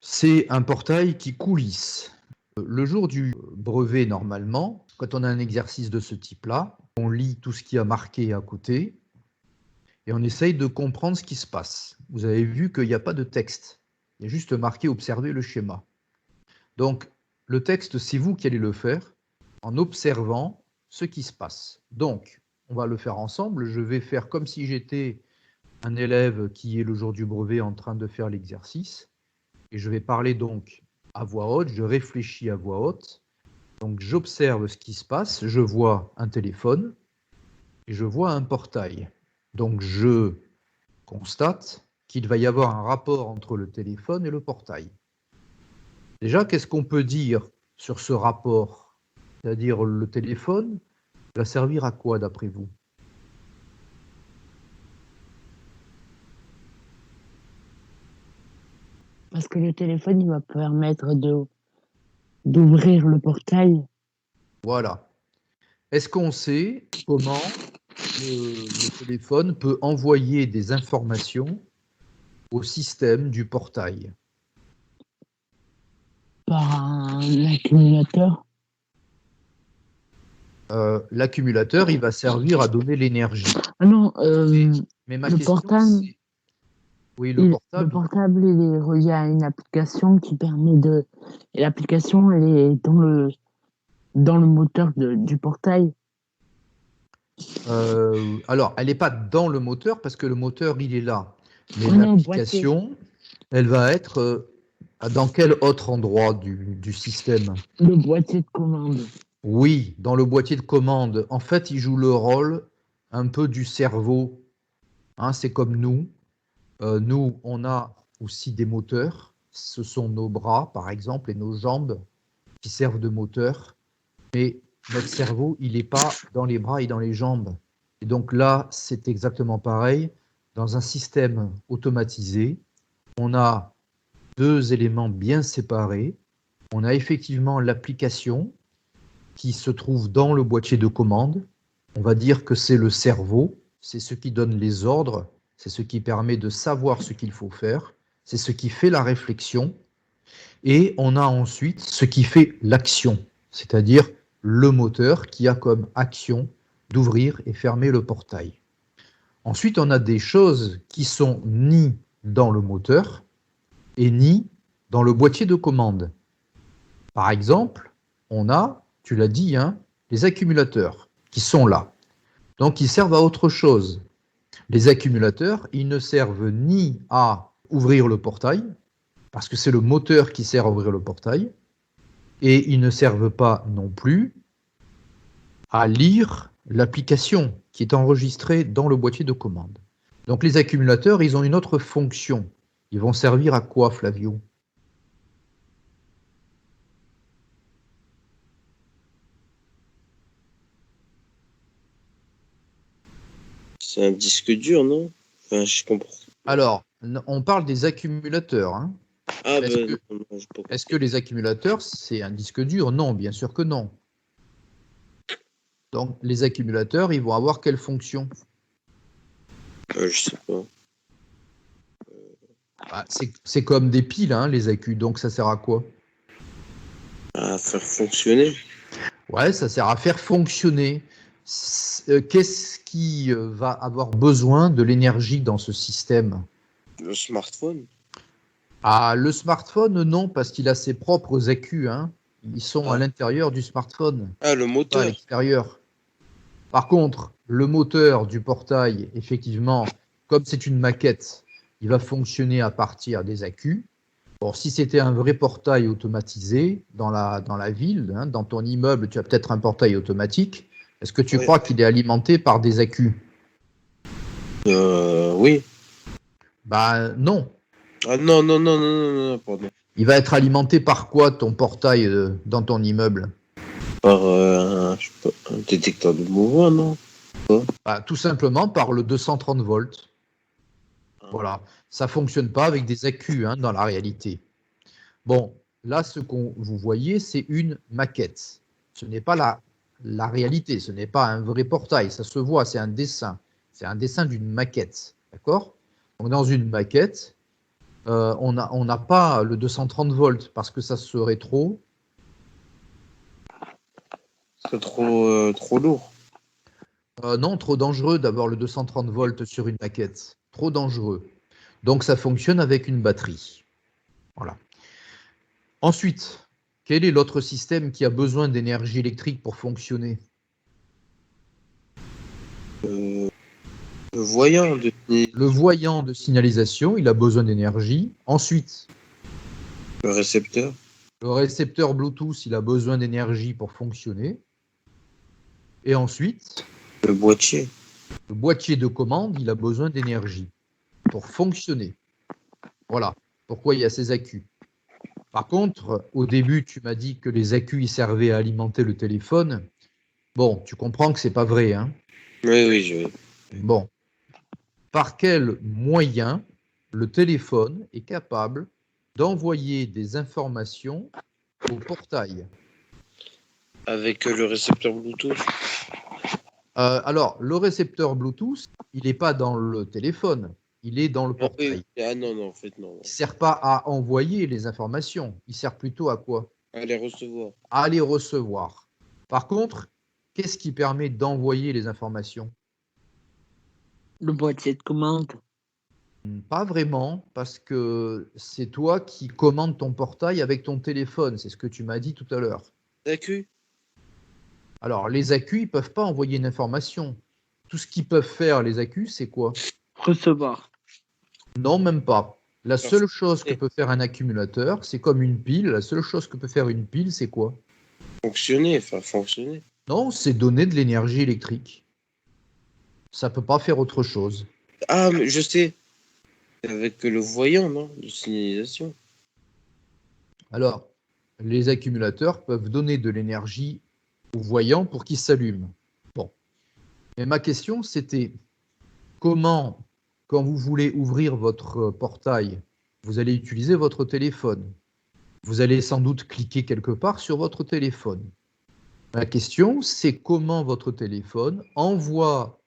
C'est un portail qui coulisse. Le jour du brevet, normalement, quand on a un exercice de ce type-là, on lit tout ce qui a marqué à côté et on essaye de comprendre ce qui se passe. Vous avez vu qu'il n'y a pas de texte. Il y a juste marqué « Observer le schéma ». Donc, le texte, c'est vous qui allez le faire en observant ce qui se passe. Donc, on va le faire ensemble. Je vais faire comme si j'étais un élève qui est le jour du brevet en train de faire l'exercice. Et je vais parler donc à voix haute, je réfléchis à voix haute. Donc, j'observe ce qui se passe. Je vois un téléphone et je vois un portail. Donc, je constate qu'il va y avoir un rapport entre le téléphone et le portail. Déjà, qu'est-ce qu'on peut dire sur ce rapport? C'est-à-dire, le téléphone va servir à quoi, d'après vous? Parce que le téléphone, il va permettre d'ouvrir le portail. Voilà. Est-ce qu'on sait comment le téléphone peut envoyer des informations au système du portail? Par un accumulateur. L'accumulateur, il va servir à donner l'énergie. Ah non, Mais ma le question, portable, c'est... Oui, le le portable. portable, il est relié à une application qui permet de. Et l'application, elle est dans le moteur du portail. Alors, elle n'est pas dans le moteur parce que le moteur, il est là. Mais Oh non, boîtier. l'application, elle va être dans quel autre endroit du système? Le boîtier de commande. Oui, dans le boîtier de commande. En fait, il joue le rôle un peu du cerveau. Hein, c'est comme nous. Nous, on a aussi des moteurs. Ce sont nos bras, par exemple, et nos jambes qui servent de moteur. Mais notre cerveau, il n'est pas dans les bras et dans les jambes. Et donc là, c'est exactement pareil. Dans un système automatisé, on a deux éléments bien séparés. On a effectivement l'application qui se trouve dans le boîtier de commande. On va dire que c'est le cerveau, c'est ce qui donne les ordres, c'est ce qui permet de savoir ce qu'il faut faire, c'est ce qui fait la réflexion. Et on a ensuite ce qui fait l'action, c'est-à-dire le moteur qui a comme action d'ouvrir et fermer le portail. Ensuite, on a des choses qui sont ni dans le moteur et ni dans le boîtier de commande. Par exemple, on a, tu l'as dit, hein, les accumulateurs qui sont là. Donc, ils servent à autre chose. Les accumulateurs, ils ne servent ni à ouvrir le portail, parce que c'est le moteur qui sert à ouvrir le portail, et ils ne servent pas non plus à lire l'application qui est enregistrée dans le boîtier de commande. Donc les accumulateurs, ils ont une autre fonction. Ils vont servir à quoi, Flavio? C'est un disque dur, non? Enfin, je comprends. Alors, on parle des accumulateurs. Hein. Ah, Est-ce ben que, non, j'ai pas est-ce que compris. les accumulateurs, c'est un disque dur? Non, bien sûr que non. Donc les accumulateurs, ils vont avoir quelle fonction? Je sais pas. Bah, c'est comme des piles, hein, les accus. Donc ça sert à quoi? À faire fonctionner. Ouais, ça sert à faire fonctionner. Qu'est-ce qui va avoir besoin de l'énergie dans ce système? Le smartphone. Ah, le smartphone, non, parce qu'il a ses propres accus. Hein. Ils sont à Ah, l'intérieur du smartphone, ah le pas à moteur. l'extérieur. Par contre, le moteur du portail, effectivement, comme c'est une maquette, il va fonctionner à partir des accus. Bon, si c'était un vrai portail automatisé dans la ville, hein, dans ton immeuble, tu as peut-être un portail automatique. Est-ce que tu Oui. crois qu'il est alimenté par des accus? Oui. Ben non. Ah non, non, non, non, non, non, pardon. Il va être alimenté par quoi ton portail dans ton immeuble? Par je sais pas, un détecteur de mouvement, non? Ben, tout simplement par le 230 volts. Voilà. Ça ne fonctionne pas avec des accus hein, dans la réalité. Bon, là, ce que vous voyez, c'est une maquette. Ce n'est pas la réalité, ce n'est pas un vrai portail, ça se voit, c'est un dessin. C'est un dessin d'une maquette, d'accord? Donc, dans une maquette, on n'a pas le 230 volts parce que ça serait trop. C'est trop lourd. Non, trop dangereux d'avoir le 230 volts sur une maquette. Trop dangereux. Donc ça fonctionne avec une batterie. Voilà. Ensuite, quel est l'autre système qui a besoin d'énergie électrique pour fonctionner? Le voyant de... Le voyant de signalisation, il a besoin d'énergie. Ensuite, Le récepteur. le récepteur Bluetooth, il a besoin d'énergie pour fonctionner. Et ensuite, Le boîtier. le boîtier de commande, il a besoin d'énergie pour fonctionner. Voilà pourquoi il y a ces accus. Par contre, au début, tu m'as dit que les accus ils servaient à alimenter le téléphone. Bon, tu comprends que c'est pas vrai, hein? Oui. Bon. Par quel moyen le téléphone est capable d'envoyer des informations au portail? Avec le récepteur Bluetooth. Alors, le récepteur Bluetooth, il n'est pas dans le téléphone, il est dans le Ah, portail. oui. Ah non, en fait, non. Il ne sert pas à envoyer les informations, il sert plutôt à quoi? À les recevoir. À les recevoir. Par contre, qu'est-ce qui permet d'envoyer les informations? Le boîtier de commande. Pas vraiment, parce que c'est toi qui commandes ton portail avec ton téléphone, c'est ce que tu m'as dit tout à l'heure. L'accu. Alors, les accus, ils ne peuvent pas envoyer une information. Tout ce qu'ils peuvent faire, les accus, c'est quoi? Recevoir. Non, même pas. La seule chose que peut faire un accumulateur, c'est comme une pile. La seule chose que peut faire une pile, c'est quoi? Fonctionner. Non, c'est donner de l'énergie électrique. Ça ne peut pas faire autre chose. Ah, mais je sais. Avec le voyant, non? De signalisation. Alors, les accumulateurs peuvent donner de l'énergie au voyant pour qu'il s'allume. Bon. Mais ma question, c'était comment, quand vous voulez ouvrir votre portail, vous allez utiliser votre téléphone. Vous allez sans doute cliquer quelque part sur votre téléphone. Ma question, c'est comment votre téléphone envoie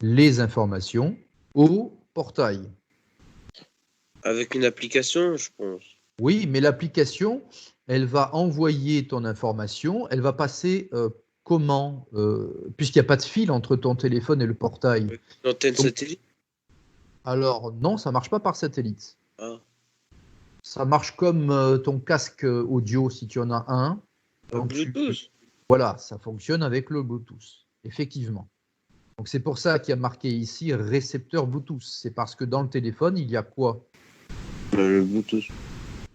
les informations au portail. Avec une application, je pense. Oui, mais l'application, elle va envoyer ton information, elle va passer comment puisqu'il n'y a pas de fil entre ton téléphone et le portail. Avec une antenne satellite. Alors, non, ça ne marche pas par satellite. Ah. Ça marche comme ton casque audio si tu en as un. Donc, Bluetooth. Voilà, ça fonctionne avec le Bluetooth, effectivement. Donc c'est pour ça qu'il y a marqué ici récepteur Bluetooth. C'est parce que dans le téléphone, il y a quoi? Le Bluetooth.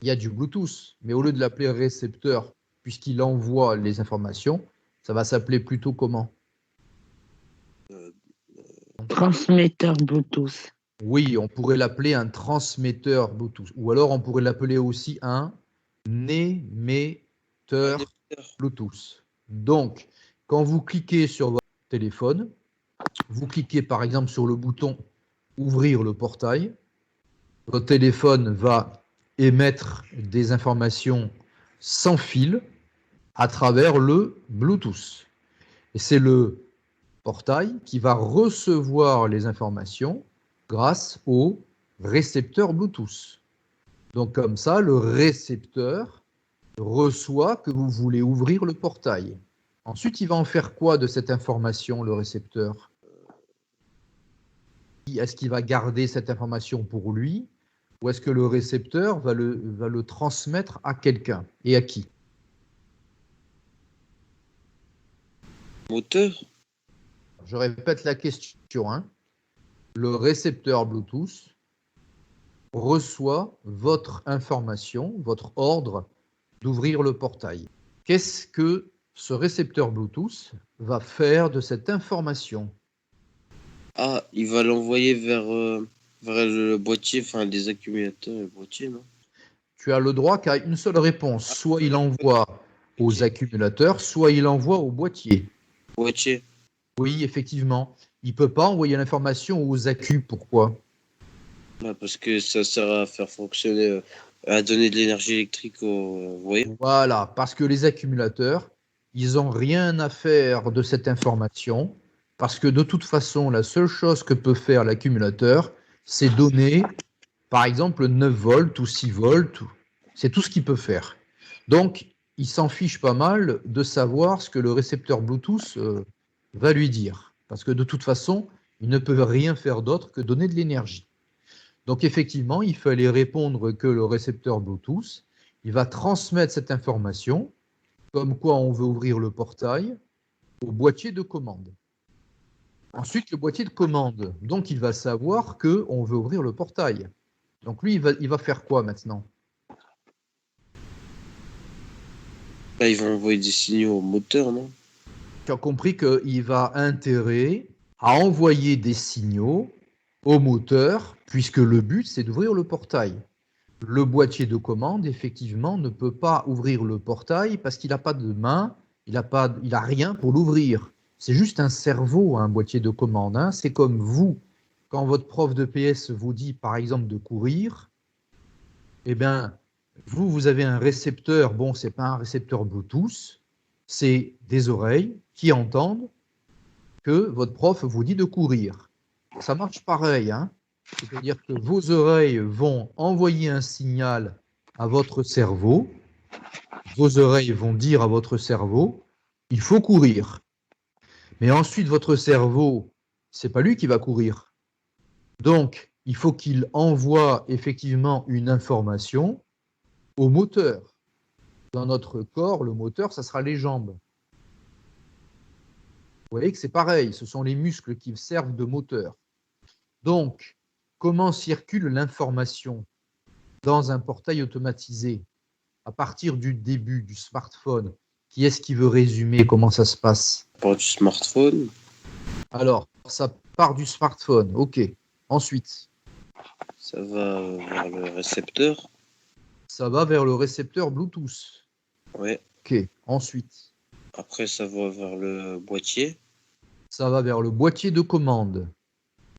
Il y a du Bluetooth, mais au lieu de l'appeler récepteur, puisqu'il envoie les informations, ça va s'appeler plutôt comment? Transmetteur Bluetooth. Oui, on pourrait l'appeler un transmetteur Bluetooth. Ou alors on pourrait l'appeler aussi un émetteur Bluetooth. Donc, quand vous cliquez sur votre téléphone, vous cliquez par exemple sur le bouton ouvrir le portail, votre téléphone va émettre des informations sans fil à travers le Bluetooth. Et c'est le portail qui va recevoir les informations grâce au récepteur Bluetooth. Donc comme ça, le récepteur reçoit que vous voulez ouvrir le portail. Ensuite, il va en faire quoi de cette information, le récepteur? Est-ce qu'il va garder cette information pour lui ou est-ce que le récepteur va le transmettre à quelqu'un? Et à qui? Moteur. Je répète la question. Hein. Le récepteur Bluetooth reçoit votre information, votre ordre d'ouvrir le portail. Qu'est-ce que ce récepteur Bluetooth va faire de cette information? Ah, il va l'envoyer vers le boîtier, enfin des accumulateurs et le boîtier, non? Tu as le droit qu'à une seule réponse. Soit il envoie aux accumulateurs, soit il envoie au boîtier. Boîtier. Oui, effectivement. Il ne peut pas envoyer l'information aux accus. Pourquoi? Ah, parce que ça sert à faire fonctionner, à donner de l'énergie électrique au voyant. Voilà, parce que les accumulateurs, ils n'ont rien à faire de cette information, parce que de toute façon, la seule chose que peut faire l'accumulateur, c'est donner par exemple 9 volts ou 6 volts, c'est tout ce qu'il peut faire. Donc, il s'en fiche pas mal de savoir ce que le récepteur Bluetooth va lui dire. Parce que de toute façon, il ne peut rien faire d'autre que donner de l'énergie. Donc effectivement, il fallait répondre que le récepteur Bluetooth, il va transmettre cette information, comme quoi on veut ouvrir le portail, au boîtier de commande. Ensuite, le boîtier de commande, donc il va savoir qu'on veut ouvrir le portail. Donc lui, il va faire quoi maintenant? Là, ils vont envoyer des signaux au moteur, non? Tu as compris qu'il va intérêt à envoyer des signaux au moteur, puisque le but, c'est d'ouvrir le portail. Le boîtier de commande, effectivement, ne peut pas ouvrir le portail parce qu'il n'a pas de main, il n'a rien pour l'ouvrir. C'est juste un cerveau, un boîtier de commande. Hein. C'est comme vous, quand votre prof de PS vous dit, par exemple, de courir, eh bien, vous avez un récepteur. Bon, ce n'est pas un récepteur Bluetooth, c'est des oreilles qui entendent que votre prof vous dit de courir. Ça marche pareil, hein. C'est-à-dire que vos oreilles vont envoyer un signal à votre cerveau. Vos oreilles vont dire à votre cerveau, il faut courir. Mais ensuite, votre cerveau, c'est pas lui qui va courir. Donc, il faut qu'il envoie effectivement une information au moteur. Dans notre corps, le moteur, ça sera les jambes. Vous voyez que c'est pareil, ce sont les muscles qui servent de moteur. Donc, comment circule l'information dans un portail automatisé à partir du début du smartphone? Qui est-ce qui veut résumer comment ça se passe? Par du smartphone. Alors, ça part du smartphone, ok. Ensuite, Ça va vers le récepteur. ça va vers le récepteur Bluetooth. Ouais. Ok. Ensuite, Après, ça va vers le boîtier. ça va vers le boîtier de commande.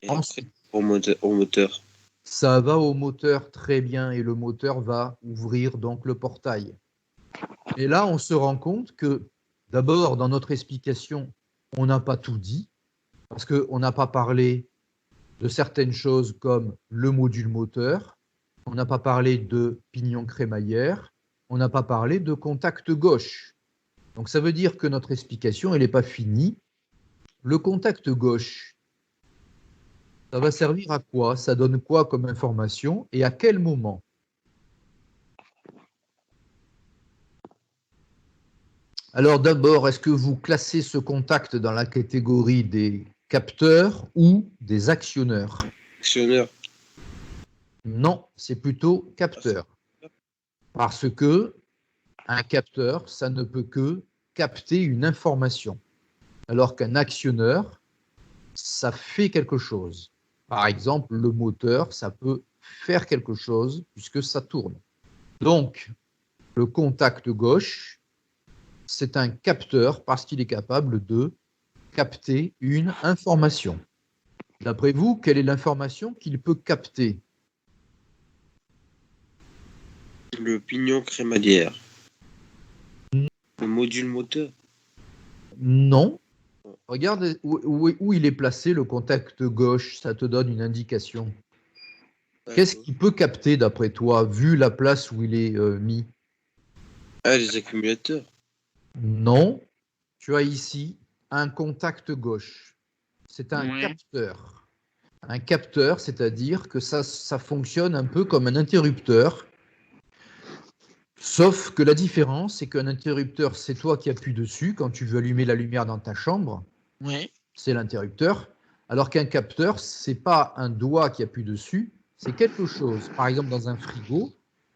Et Ensuite, après, au moteur. ça va au moteur, très bien, et le moteur va ouvrir donc le portail. Et là, on se rend compte que, d'abord, dans notre explication, on n'a pas tout dit, parce qu'on n'a pas parlé de certaines choses comme le module moteur, on n'a pas parlé de pignon crémaillère, on n'a pas parlé de contact gauche. Donc ça veut dire que notre explication, elle n'est pas finie. Le contact gauche, ça va servir à quoi? Ça donne quoi comme information et à quel moment? Alors d'abord, est-ce que vous classez ce contact dans la catégorie des capteurs ou des actionneurs? Actionneur. Non, c'est plutôt capteur. Parce que un capteur, ça ne peut que capter une information. Alors qu'un actionneur, ça fait quelque chose. Par exemple, le moteur, ça peut faire quelque chose puisque ça tourne. Donc, le contact gauche, c'est un capteur parce qu'il est capable de capter une information. D'après vous, quelle est l'information qu'il peut capter? Le pignon crémaillère. Le module moteur. Non. Regarde où il est placé, le contact gauche, ça te donne une indication. Qu'est-ce qu'il peut capter d'après toi, vu la place où il est mis? Ah, les accumulateurs. Non. Tu as ici un contact gauche. C'est un Ouais. capteur. Un capteur, c'est-à-dire que ça fonctionne un peu comme un interrupteur. Sauf que la différence, c'est qu'un interrupteur, c'est toi qui appuies dessus quand tu veux allumer la lumière dans ta chambre. Ouais. C'est l'interrupteur. Alors qu'un capteur, c'est pas un doigt qui appuie dessus, c'est quelque chose. Par exemple, dans un frigo,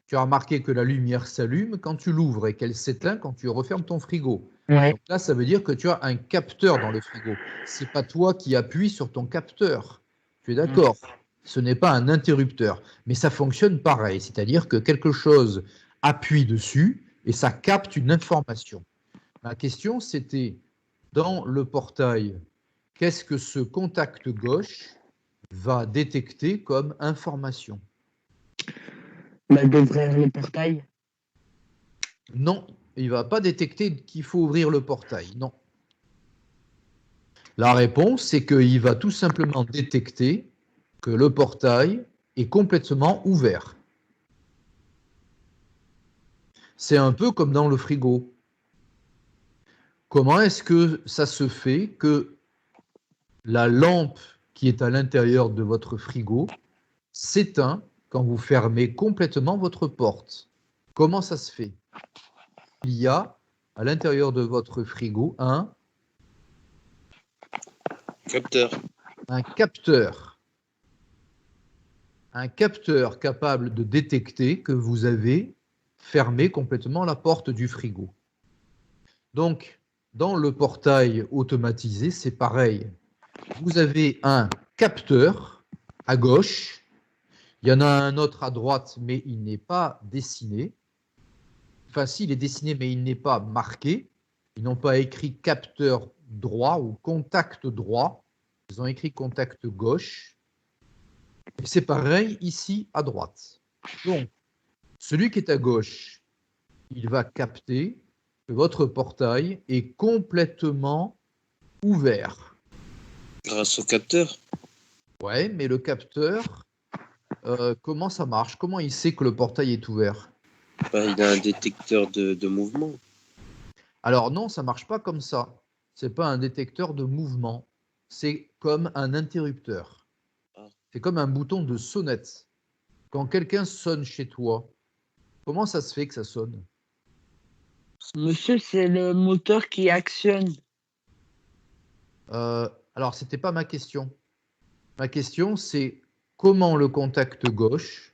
tu as remarqué que la lumière s'allume quand tu l'ouvres et qu'elle s'éteint quand tu refermes ton frigo. Ouais. Donc là, ça veut dire que tu as un capteur dans le frigo. C'est pas toi qui appuies sur ton capteur. Tu es d'accord? Ce n'est pas un interrupteur, mais ça fonctionne pareil. C'est-à-dire que quelque chose appuie dessus et ça capte une information. Ma question, c'était dans le portail, qu'est-ce que ce contact gauche va détecter comme information? Bah, d'ouvrir le portail. Non, il ne va pas détecter qu'il faut ouvrir le portail. Non. La réponse, c'est qu'il va tout simplement détecter que le portail est complètement ouvert. C'est un peu comme dans le frigo. Comment est-ce que ça se fait que la lampe qui est à l'intérieur de votre frigo s'éteint quand vous fermez complètement votre porte? Comment ça se fait? Il y a à l'intérieur de votre frigo Capteur. un capteur. Un capteur capable de détecter que vous avez fermé complètement la porte du frigo. Donc, dans le portail automatisé, c'est pareil. Vous avez un capteur à gauche, il y en a un autre à droite, mais il n'est pas dessiné. Enfin, si, il est dessiné, mais il n'est pas marqué. Ils n'ont pas écrit capteur droit ou contact droit. Ils ont écrit contact gauche. Et c'est pareil ici à droite. Donc, celui qui est à gauche, il va capter que votre portail est complètement ouvert. Grâce au capteur. Ouais, mais le capteur, comment ça marche? Comment il sait que le portail est ouvert? Bah, il a un détecteur de mouvement. Alors non, ça marche pas comme ça. C'est pas un détecteur de mouvement. C'est comme un interrupteur. Ah. C'est comme un bouton de sonnette. Quand quelqu'un sonne chez toi, comment ça se fait que ça sonne? Monsieur, c'est le moteur qui actionne. Alors, c'était pas ma question. Ma question, c'est comment le contact gauche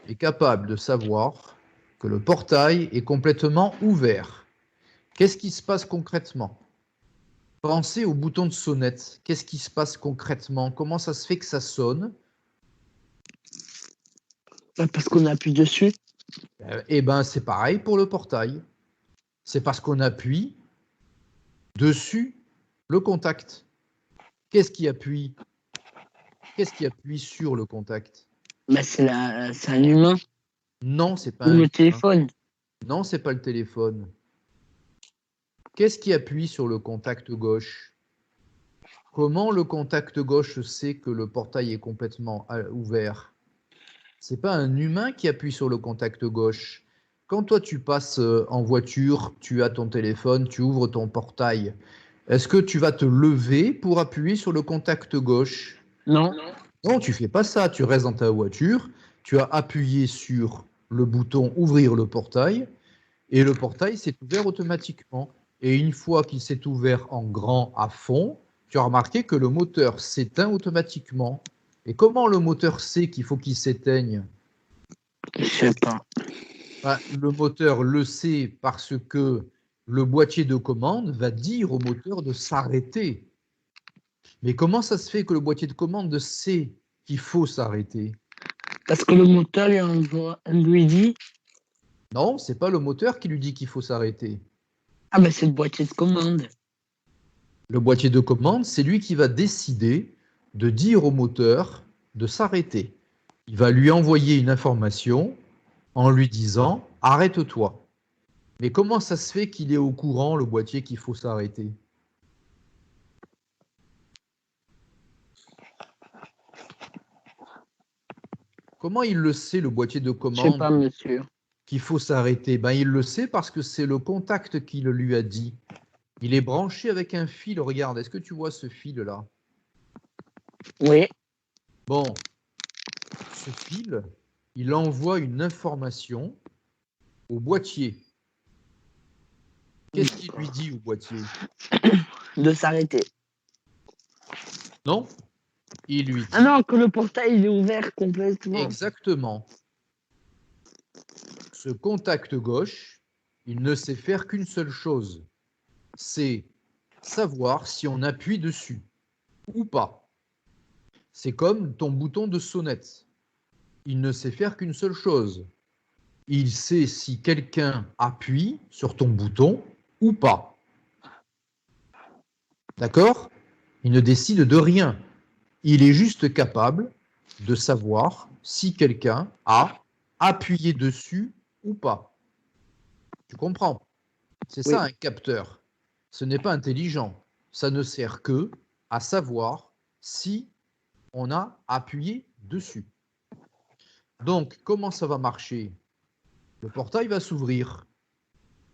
est capable de savoir que le portail est complètement ouvert? Qu'est-ce qui se passe concrètement? Pensez au bouton de sonnette. Qu'est-ce qui se passe concrètement? Comment ça se fait que ça sonne? Parce qu'on appuie dessus. Eh ben, c'est pareil pour le portail. C'est parce qu'on appuie dessus le contact. Qu'est-ce qui appuie? Qu'est-ce qui appuie sur le contact? Bah, c'est un humain. Non, c'est pas Ou un le humain. téléphone. Non, c'est pas le téléphone. Qu'est-ce qui appuie sur le contact gauche? Comment le contact gauche sait que le portail est complètement ouvert? C'est pas un humain qui appuie sur le contact gauche. Quand toi tu passes en voiture, tu as ton téléphone, tu ouvres ton portail. Est-ce que tu vas te lever pour appuyer sur le contact gauche? Non. Non, tu fais pas ça. Tu restes dans ta voiture, tu as appuyé sur le bouton ouvrir le portail et le portail s'est ouvert automatiquement. Et une fois qu'il s'est ouvert en grand à fond, tu as remarqué que le moteur s'éteint automatiquement. Et comment le moteur sait qu'il faut qu'il s'éteigne? Je sais pas. Bah, le moteur le sait parce que le boîtier de commande va dire au moteur de s'arrêter. Mais comment ça se fait que le boîtier de commande sait qu'il faut s'arrêter? Parce que le moteur lui dit. Non, c'est pas le moteur qui lui dit qu'il faut s'arrêter. Ah, bah, c'est le boîtier de commande. Le boîtier de commande, c'est lui qui va décider de dire au moteur de s'arrêter. Il va lui envoyer une information en lui disant « arrête-toi ». Mais comment ça se fait qu'il est au courant, le boîtier, qu'il faut s'arrêter? Comment il le sait, le boîtier de Je sais commande, pas, monsieur. qu'il faut s'arrêter? Ben, il le sait parce que c'est le contact qui le lui a dit. Il est branché avec un fil. Regarde, est-ce que tu vois ce fil-là? Oui. Bon, ce fil, il envoie une information au boîtier. Qu'est-ce qu'il lui dit au boîtier? De s'arrêter. Non, il lui Ah dit non, que le portail il est ouvert complètement. exactement. Ce contact gauche, il ne sait faire qu'une seule chose, c'est savoir si on appuie dessus ou pas. C'est comme ton bouton de sonnette. Il ne sait faire qu'une seule chose. Il sait si quelqu'un appuie sur ton bouton ou pas. D'accord? Il ne décide de rien. Il est juste capable de savoir si quelqu'un a appuyé dessus ou pas. Tu comprends? C'est Oui. ça un capteur. Ce n'est pas intelligent. Ça ne sert que à savoir si on a appuyé dessus. Donc, comment ça va marcher? Le portail va s'ouvrir.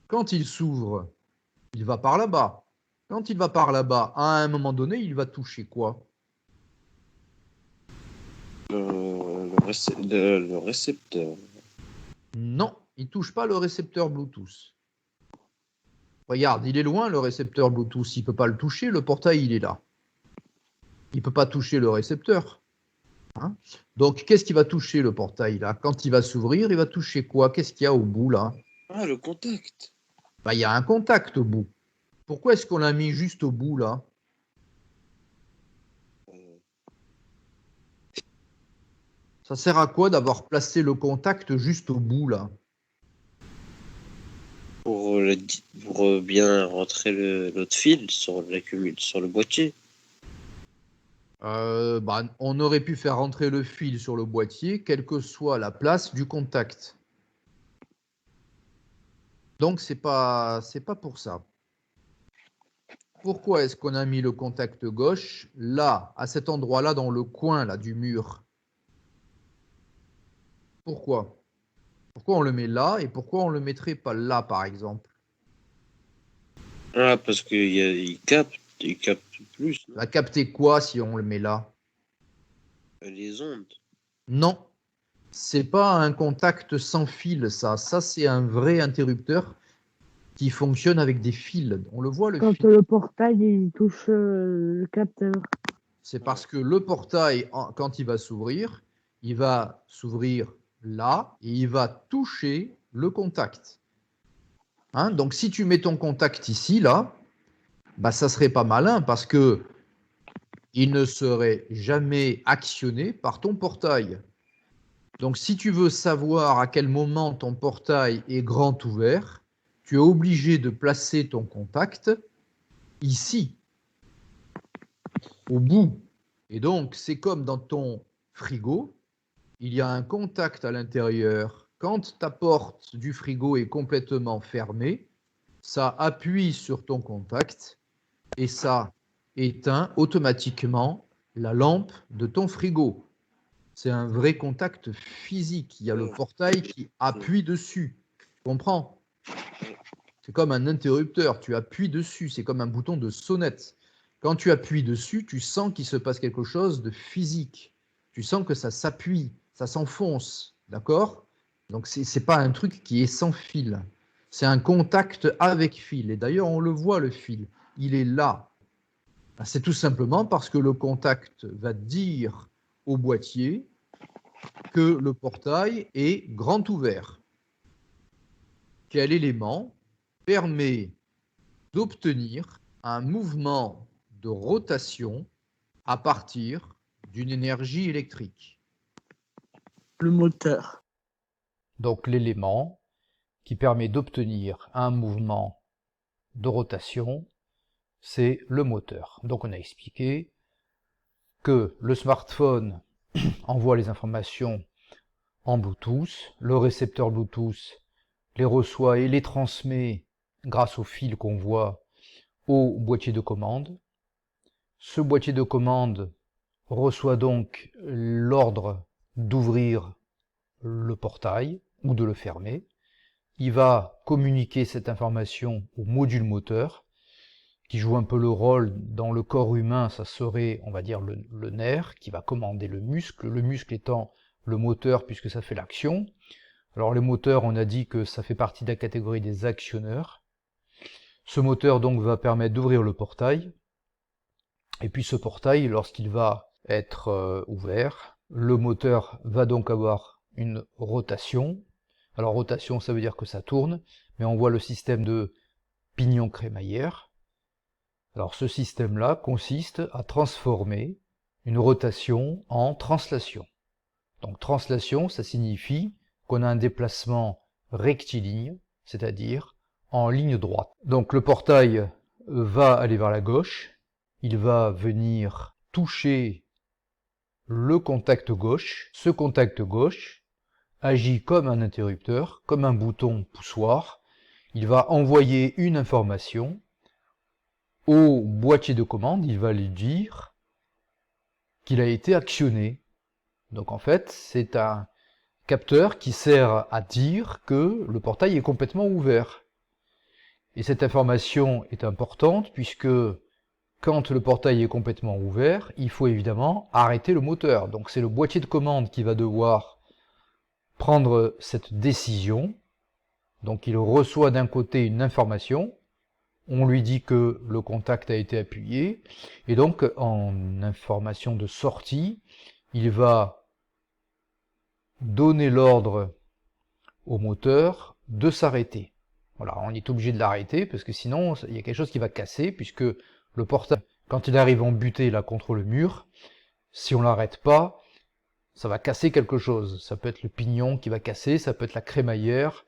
Quand il s'ouvre, il va par là-bas. Quand il va par là-bas, à un moment donné, il va toucher quoi? Le récepteur. Non, il touche pas le récepteur Bluetooth. Regarde, il est loin le récepteur Bluetooth, il peut pas le toucher, le portail il est là. Il peut pas toucher le récepteur. Hein. Donc qu'est-ce qui va toucher le portail là? Quand il va s'ouvrir, il va toucher quoi? Qu'est-ce qu'il y a au bout là? Ah, le contact. Bah, il y a un contact au bout. Pourquoi est-ce qu'on l'a mis juste au bout là? Ça sert à quoi d'avoir placé le contact juste au bout là? Pour, pour bien rentrer l'autre fil sur le boîtier. Bah, on aurait pu faire rentrer le fil sur le boîtier, quelle que soit la place du contact. Donc c'est pas pour ça. Pourquoi est-ce qu'on a mis le contact gauche là, à cet endroit-là, dans le coin là du mur? Pourquoi? Pourquoi on le met là et pourquoi on le mettrait pas là, par exemple? Ah, parce qu'il capte plus, non? Va capter quoi si on le met là? Les ondes. Non, c'est pas un contact sans fil, ça. Ça, c'est un vrai interrupteur qui fonctionne avec des fils. On le voit, le Quand fil. le portail il touche le capteur. C'est parce que le portail, quand il va s'ouvrir là et il va toucher le contact. Hein, donc si tu mets ton contact ici, là, bah, ça serait pas malin parce que il ne serait jamais actionné par ton portail. Donc si tu veux savoir à quel moment ton portail est grand ouvert, tu es obligé de placer ton contact ici, au bout. Et donc c'est comme dans ton frigo, il y a un contact à l'intérieur. Quand ta porte du frigo est complètement fermée, ça appuie sur ton contact et ça éteint automatiquement la lampe de ton frigo. C'est un vrai contact physique. Il y a le portail qui appuie dessus. Tu comprends? C'est comme un interrupteur. Tu appuies dessus. C'est comme un bouton de sonnette. Quand tu appuies dessus, tu sens qu'il se passe quelque chose de physique. Tu sens que ça s'appuie, ça s'enfonce. D'accord? Donc, ce n'est pas un truc qui est sans fil. C'est un contact avec fil. Et d'ailleurs, on le voit, le fil. Il est là. C'est tout simplement parce que le contact va dire au boîtier que le portail est grand ouvert. Quel élément permet d'obtenir un mouvement de rotation à partir d'une énergie électrique? Le moteur. Donc l'élément qui permet d'obtenir un mouvement de rotation, c'est le moteur. Donc on a expliqué que le smartphone envoie les informations en Bluetooth, le récepteur Bluetooth les reçoit et les transmet grâce au fil qu'on voit au boîtier de commande. Ce boîtier de commande reçoit donc l'ordre d'ouvrir le portail ou de le fermer. Il va communiquer cette information au module moteur qui joue un peu le rôle dans le corps humain, ça serait, on va dire, le nerf qui va commander le muscle étant le moteur puisque ça fait l'action. Alors les moteurs, on a dit que ça fait partie de la catégorie des actionneurs. Ce moteur donc va permettre d'ouvrir le portail. Et puis ce portail, lorsqu'il va être ouvert, le moteur va donc avoir une rotation. Alors rotation, ça veut dire que ça tourne, mais on voit le système de pignon crémaillère. Alors ce système-là consiste à transformer une rotation en translation. Donc translation, ça signifie qu'on a un déplacement rectiligne, c'est-à-dire en ligne droite. Donc le portail va aller vers la gauche, il va venir toucher le contact gauche. Ce contact gauche agit comme un interrupteur, comme un bouton poussoir. Il va envoyer une information au boîtier de commande, il va lui dire qu'il a été actionné. Donc en fait, c'est capteur qui sert à dire que le portail est complètement ouvert. Et cette information est importante puisque quand le portail est complètement ouvert, il faut évidemment arrêter le moteur. Donc c'est le boîtier de commande qui va devoir prendre cette décision. Donc il reçoit d'un côté une information, on lui dit que le contact a été appuyé, et donc en information de sortie, il va donner l'ordre au moteur de s'arrêter. Voilà, on est obligé de l'arrêter parce que sinon il y a quelque chose qui va casser, puisque le portail, quand il arrive en butée là contre le mur, si on l'arrête pas, ça va casser quelque chose. Ça peut être le pignon qui va casser, ça peut être la crémaillère,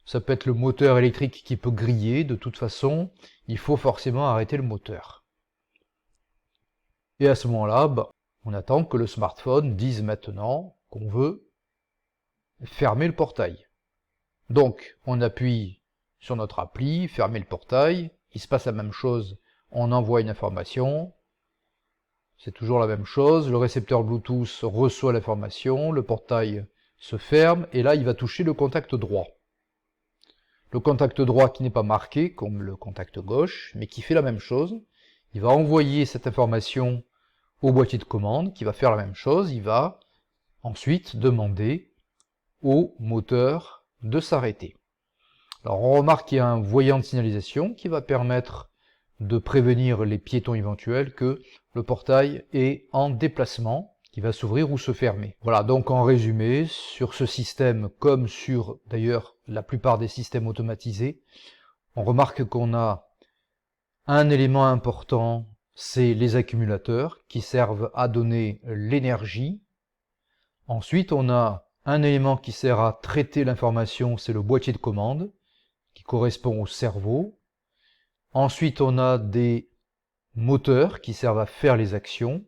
ça peut être le moteur électrique qui peut griller. De toute façon, il faut forcément arrêter le moteur. Et à ce moment-là, on attend que le smartphone dise maintenant qu'on veut fermer le portail. Donc, on appuie sur notre appli, fermer le portail, il se passe la même chose, on envoie une information, c'est toujours la même chose, le récepteur Bluetooth reçoit l'information, le portail se ferme, et là il va toucher le contact droit. Le contact droit qui n'est pas marqué comme le contact gauche, mais qui fait la même chose, il va envoyer cette information au boîtier de commande, qui va faire la même chose, il va ensuite demander au moteur de s'arrêter. Alors on remarque qu'il y a un voyant de signalisation qui va permettre de prévenir les piétons éventuels que le portail est en déplacement, qui va s'ouvrir ou se fermer. Voilà, donc en résumé, sur ce système, comme sur d'ailleurs la plupart des systèmes automatisés, on remarque qu'on a un élément important, c'est les accumulateurs qui servent à donner l'énergie. Ensuite, on a un élément qui sert à traiter l'information, c'est le boîtier de commande, qui correspond au cerveau. Ensuite, on a des moteurs qui servent à faire les actions,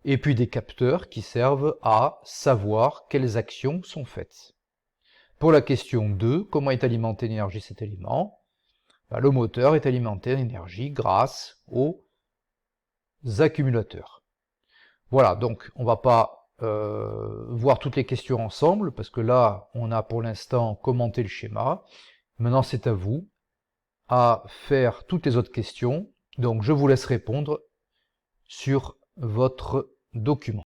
et puis des capteurs qui servent à savoir quelles actions sont faites. Pour la question 2, comment est alimenté l'énergie cet élément? Le moteur est alimenté en énergie grâce aux accumulateurs. Voilà, donc on ne va pas voir toutes les questions ensemble, parce que là, on a pour l'instant commenté le schéma. Maintenant, c'est à vous à faire toutes les autres questions. Donc, je vous laisse répondre sur votre document.